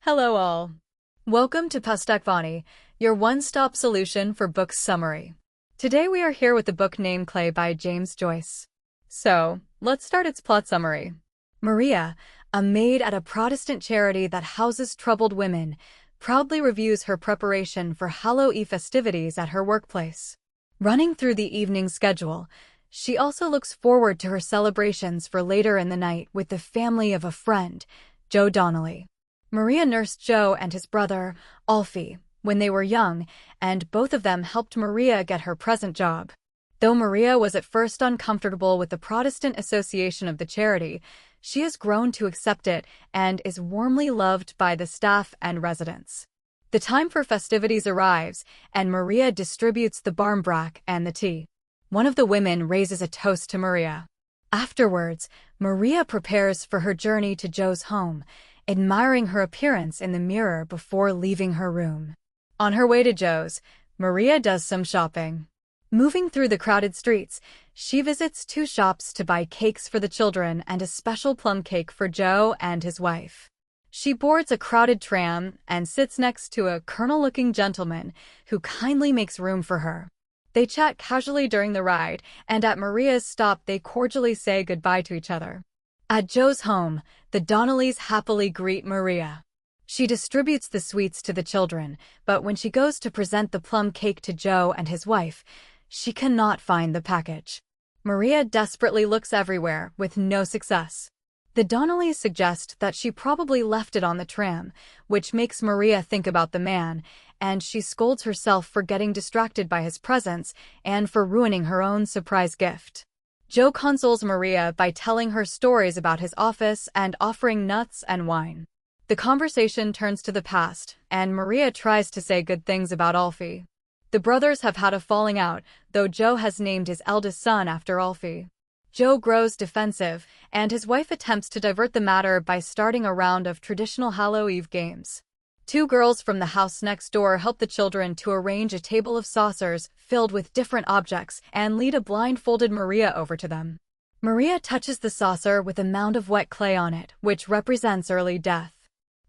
Hello all. Welcome to Pustakvani, your one-stop solution for book summary. Today we are here with the book named Clay by James Joyce. So, let's start its plot summary. Maria, a maid at a Protestant charity that houses troubled women, proudly reviews her preparation for Halloween festivities at her workplace. Running through the evening schedule, she also looks forward to her celebrations for later in the night with the family of a friend, Joe Donnelly. Maria nursed Joe and his brother, Alfie, when they were young, and both of them helped Maria get her present job. Though Maria was at first uncomfortable with the Protestant association of the charity, she has grown to accept it and is warmly loved by the staff and residents. The time for festivities arrives, and Maria distributes the barmbrack and the tea. One of the women raises a toast to Maria. Afterwards, Maria prepares for her journey to Joe's home, admiring her appearance in the mirror before leaving her room. On her way to Joe's, Maria does some shopping. Moving through the crowded streets, she visits two shops to buy cakes for the children and a special plum cake for Joe and his wife. She boards a crowded tram and sits next to a colonel-looking gentleman who kindly makes room for her. They chat casually during the ride, and at Maria's stop they cordially say goodbye to each other. At Joe's home, the Donnellys happily greet Maria. She distributes the sweets to the children, but when she goes to present the plum cake to Joe and his wife, she cannot find the package. Maria desperately looks everywhere, with no success. The Donnellys suggest that she probably left it on the tram, which makes Maria think about the man, and she scolds herself for getting distracted by his presence and for ruining her own surprise gift. Joe consoles Maria by telling her stories about his office and offering nuts and wine. The conversation turns to the past, and Maria tries to say good things about Alfie. The brothers have had a falling out, though Joe has named his eldest son after Alfie. Joe grows defensive, and his wife attempts to divert the matter by starting a round of traditional Halloween games. Two girls from the house next door help the children to arrange a table of saucers filled with different objects and lead a blindfolded Maria over to them. Maria touches the saucer with a mound of wet clay on it, which represents early death.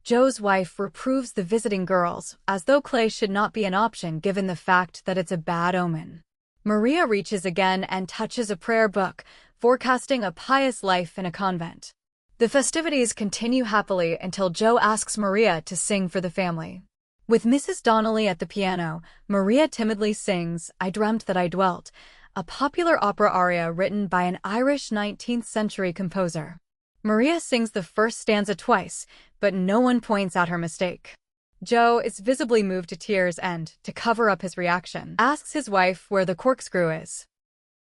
Joe's wife reproves the visiting girls, as though clay should not be an option given the fact that it's a bad omen. Maria reaches again and touches a prayer book, forecasting a pious life in a convent. The festivities continue happily until Joe asks Maria to sing for the family. With Mrs. Donnelly at the piano, Maria timidly sings "I Dreamt That I Dwelt," a popular opera aria written by an Irish 19th-century composer. Maria sings the first stanza twice, but no one points out her mistake. Joe is visibly moved to tears and, to cover up his reaction, asks his wife where the corkscrew is.